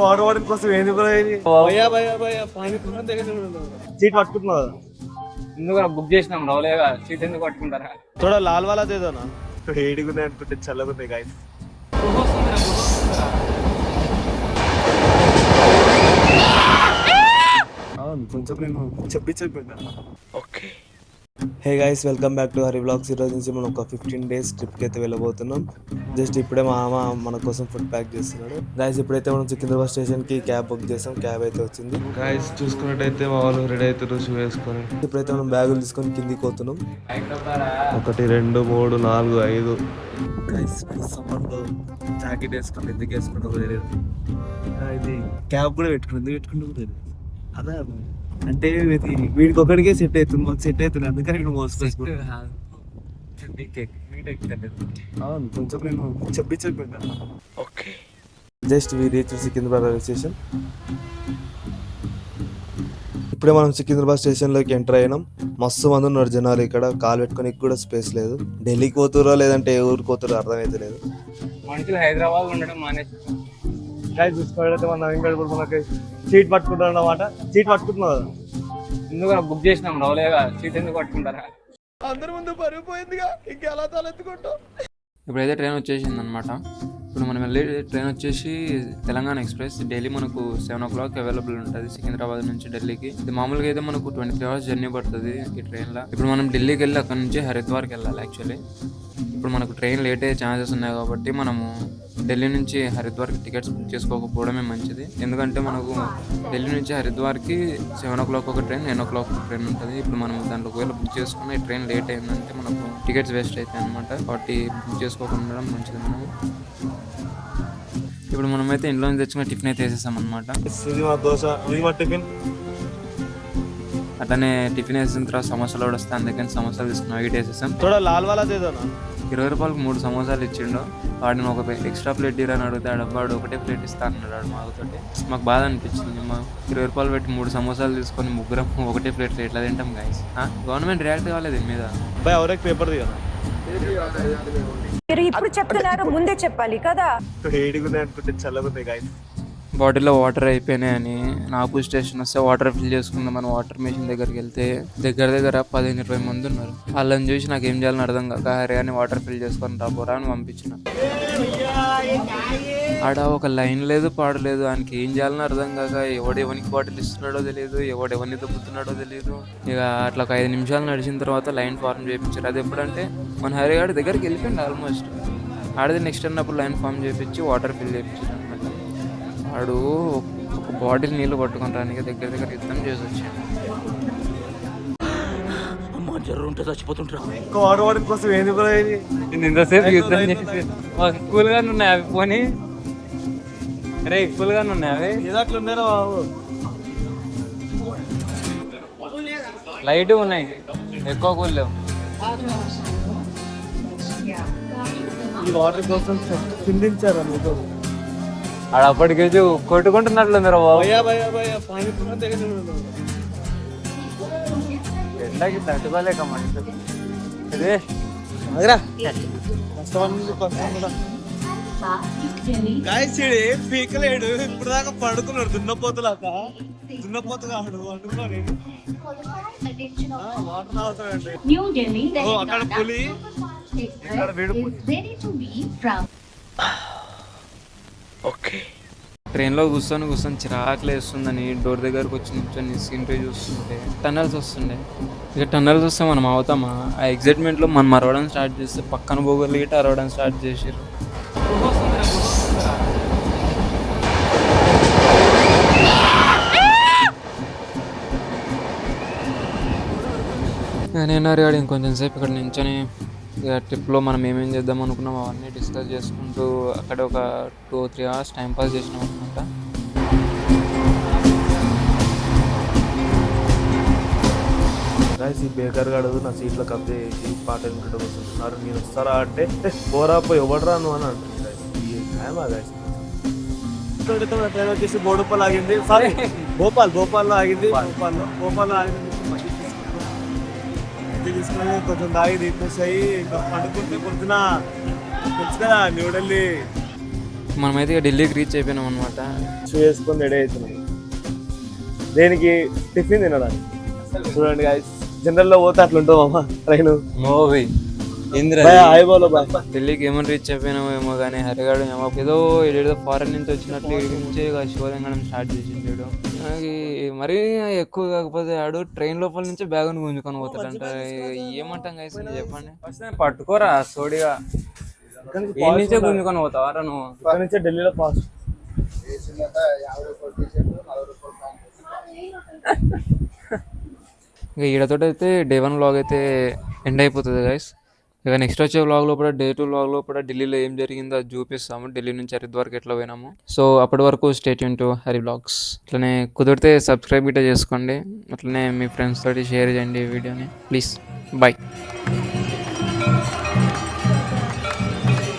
Water water కోసం ఏంది seat పట్టుకుంటున్నావు కదా ఎందుకు బుక్ చేసినాం రావులేగా సీట్ ఎందుకు పట్టుకుంటారా थोड़ा लाल वाला दे दो ना వేడిగుంది అనుకుంటే చల్లగుంది గాయస్ కొంచెం నేను చెప్పిపోయినా okay hey guys welcome back to Hari vlogs. ఈరోజు నుంచి మనం ఒక 15 days ట్రిప్కి అయితే వెళ్ళబోతున్నాం. జస్ట్ ఇప్పుడే మా మామ మన కోసం ఫుడ్ ప్యాక్ చేస్తున్నాడు. గైస్ ఇప్పుడైతే మనం సికింద్రాబాద్ స్టేషన్కి క్యాబ్ బుక్ చేసాం. క్యాబ్ అయితే వచ్చింది. గైస్ చూసుకున్నట్టయితే మా వాళ్ళు రెడీ అవుతారు షూ వేసుకొని. ఇప్పుడైతే మనం బ్యాగులు తీసుకొని కిందికి పోతున్నాం. 1 2 3 4 5 గైస్ సమ్మర్లో జాకెట్ వేసుకొని ఎందుకు వేసుకుంటూ తెలియదు. ఇది క్యాబ్ కూడా పెట్టుకుంటుంది అదే అంటే వీడికి ఒకటికే సెట్ అవుతుంది, మాకు సెట్ అవుతుంది. అందుకని నేను అవును కొంచెం నేను చెప్పిపోయినా okay. Just we reach Secunderabad railway station. ఇప్పుడే మనం సికింద్రాబాద్ స్టేషన్లోకి ఎంటర్ అయినాం. మస్తు మంది ఉన్నారు జనాలు. ఇక్కడ కాలు పెట్టుకోనికి కూడా స్పేస్ లేదు. ఢిల్లీకి పోతురో లేదంటే ఏ ఊరికి పోతురో అర్థమైతే లేదు. మనుషులు హైదరాబాద్ ఉండడం మానేసి చూసుకోవడం మన మనకి సీట్ పట్టుకుంటారు అన్నమాట. సీట్ పట్టుకుంటున్నావు కదా ఎందుకు బుక్ చేసినాం రావులేగా సీట్ ఎందుకు పట్టుకుంటారా అందరి ముందు పరిగిపోయిందిగా ఇంకెలా తలెత్తుకుంటాం. ఇప్పుడైతే ట్రైన్ వచ్చేసింది అనమాట. ఇప్పుడు మనం వెళ్ళే ట్రైన్ వచ్చేసి తెలంగాణ ఎక్స్ప్రెస్. డైలీ మనకు 7 o'clock అవైలబుల్ ఉంటుంది సికింద్రాబాద్ నుంచి ఢిల్లీకి. ఇది మామూలుగా అయితే మనకు 23 hours జర్నీ పడుతుంది ఈ ట్రైన్లో. ఇప్పుడు మనం ఢిల్లీకి వెళ్ళి అక్కడ నుంచి హరిద్వార్కి వెళ్ళాలి. యాక్చువల్లీ ఇప్పుడు మనకు ట్రైన్ లేట్ అయ్యే ఛాన్సెస్ ఉన్నాయి కాబట్టి మనము ఢిల్లీ నుంచి హరిద్వార్కి టికెట్స్ బుక్ చేసుకోకపోవడమే మంచిది. ఎందుకంటే మనకు ఢిల్లీ నుంచి హరిద్వార్కి 7 o'clock ఒక ట్రైన్, 9 o'clock ఒక ట్రైన్ ఉంటుంది. ఇప్పుడు మనం దాంట్లో ఒకవేళ బుక్ చేసుకున్న ఈ ట్రైన్ లేట్ అయిందంటే మనకు టికెట్స్ వేస్ట్ అవుతాయి అనమాట. కాబట్టి బుక్ చేసుకోకుండా ఉండడం మంచిది. మనం ఇప్పుడు మనమైతే ఇంట్లో నుంచి తెచ్చుకున్న టిఫిన్ అయితే వేసేసాం అనమాట. అట్లనే టిఫిన్ వేసిన తర్వాత సమోసాలు కూడా వస్తాయి. అందుకని సమోసాలు తీసుకున్నాం. వీటి వేసేసాం. 20 రూపాయలకు 3 సమోసాలు ఇచ్చిండు. వాడిని ఒక ఎక్స్ట్రా ప్లేట్ ఇరని అడిగితే వాడు ఒకటే ప్లేట్ ఇస్తా అన్నాడు మాకుతోటి. మాకు బాధ అనిపించింది. మా 20 రూపాయలు పెట్టి 3 సమోసాలు తీసుకొని ముగ్గురం ఒకటే ప్లేట్ ఎట్లా తింటాం గైస్. గవర్నమెంట్ రియాక్ట్ కాలేదు దీని మీద. పేపర్ మీరు ఇప్పుడు చెప్తున్నారు, ముందే చెప్పాలి కదా. వేడిగుంది అనుకుంటే చల్లగుంది గైస్. బాటిల్లో వాటర్ అయిపోయినాయని నాగపూర్ స్టేషన్ వస్తే వాటర్ ఫిల్ చేసుకుందాం. మనం వాటర్ మెషిన్ దగ్గరికి వెళ్తే దగ్గర 15-20 మంది ఉన్నారు. వాళ్ళని చూసి నాకు ఏం చేయాలని అర్థం కాక హరే అని వాటర్ ఫిల్ చేసుకొని రాబోరా అని పంపించిన. ఆడ ఒక లైన్ లేదు, పాడలేదు. ఆయనకి ఏం చేయాలని అర్థం కాక ఎవడెవనికి బాటిల్ ఇస్తున్నాడో తెలియదు, ఎవడెవరిని దొబ్బుతున్నాడో తెలియదు. ఇక అట్లా ఒక 5 నిమిషాలు నడిచిన తర్వాత లైన్ ఫార్మ్ చేయించారు. అది ఎప్పుడంటే మన హరిగాడి దగ్గరికి వెళ్ళిపోయింది ఆల్మోస్ట్. ఆడది నెక్స్ట్ అన్నప్పుడు లైన్ ఫార్మ్ చేయించి వాటర్ ఫిల్ చేయించారు అనమాట. వాడు ఒక బాటిల్ నీళ్ళు పట్టుకొని రానికి దగ్గర యుద్ధం చేసి వచ్చాడు. కోసం ఏంది ఇంతసేపు యుద్ధం చేసి కూల్ గానే ఉన్నాయి అవి. పోనీ రే కూల్ గానే ఉన్నాయి అవి. ఏదట్లున్నారా బాబు, లైట్ ఉన్నాయి, ఎక్కువ కూల్ లేవు. ఈ వాటర్ కోసం చిందించారు అందుకు. ఆడ అప్పటికేసి కొట్టుకుంటున్నట్లు మీరు ఎండకి తట్టుకోలేక మనుషులు. పీకలేడు ఇప్పుడు దాకా పడుకున్నాడు. దున్నపోతులాక దున్నపోతుగాడు వండుకొని వాటర్ తాగుతాడండి. అక్కడ పులి, ఇక్కడ వీడు పులి. ఓకే. ట్రైన్లో కూర్చొని చిరాకులు వేస్తుందని డోర్ దగ్గరకు వచ్చి నిల్చొని స్క్రీన్ పే చూస్తుంటే టన్నల్స్ వస్తుండే. ఇక టన్నల్స్ వస్తే మనం అవుతామా? ఆ ఎగ్జైట్మెంట్లో మనం అరవడం స్టార్ట్ చేస్తే పక్కన బోగర్లు గిట్ట అరవడం స్టార్ట్ చేసారు. నేను అడిగాడు ఇంకొంచెం సేపు ఇక్కడ నించొని ఇక ట్రిప్లో మనం ఏమేం చేద్దాం అనుకున్నాం అవన్నీ డిస్కస్ చేసుకుంటూ అక్కడ ఒక 2-3 hours టైం పాస్ చేసినాం అనమాట. ఈ బేకర్ గాడు నా సీట్లో కబ్జా చేసి పాట వినుకుంటూ వస్తున్నారు. నేను వస్తారా అంటే పోరాపోయి ఎవడరా నువ్వు అని అంటుంది. ట్రైన్ వచ్చేసి బోడుపల్ ఆగింది. సారీ భోపాల్లో ఆగింది. భోపాల్లో ఆగింది. తీసుకొని కొంచెం దాగి తీసేసాయి. ఇంకా పండుకుంటే పొద్దున తెలుసు కదా న్యూఢిల్లీ మనమైతే ఇక ఢిల్లీకి రీచ్ అయిపోయినాం అనమాట. షూ వేసుకొని రెడీ అవుతున్నాం దేనికి, టిఫిన్ తినడానికి. చూడండి గాయస్, జనరల్లో పోతే అట్లుంటుంది మామ ట్రైన్. మూవీ హాయ్ బోలో బాయ్. ఢిల్లీకి ఏమని రీచ్ అయిపోయినామో ఏమో కానీ హరిగాడు ఏదో ఫారెన్ నుంచి వచ్చినట్లు ఇక్కడి నుంచే షో తెంగడం స్టార్ట్ చేసిండు. నాకు మరీ ఎక్కువ కాకపోతే ఆడు ట్రైన్ లోపల నుంచి బ్యాగుని గుంజుకొని పోతాడంట. ఏమంటాం గైస్ చెప్పండి. పట్టుకోరా సోడిగా, ఈ నుంచే గుంజుకొని పోతావారా నువ్వు? ఇక్కడ నుంచే ఢిల్లీలో పాస్. ఇక ఈడతో అయితే డే 1 వ్లాగ్ అయితే ఎండ్ అయిపోతుంది గైస్. ఇక నెక్స్ట్ వచ్చే వ్లాగ్లో కూడా డే 2 వ్లాగ్లో కూడా ఢిల్లీలో ఏం జరిగిందో అది చూపిస్తాము. ఢిల్లీ నుంచి హరిద్వార్కి ఎట్లా పోయినాము. సో అప్పటి వరకు stay tune to Hari vlogs. అట్లనే కుదిరితే సబ్స్క్రైబ్ గిట్ట చేసుకోండి. అట్లనే మీ ఫ్రెండ్స్ తోటి షేర్ చేయండి ఈ వీడియోని ప్లీజ్. బాయ్.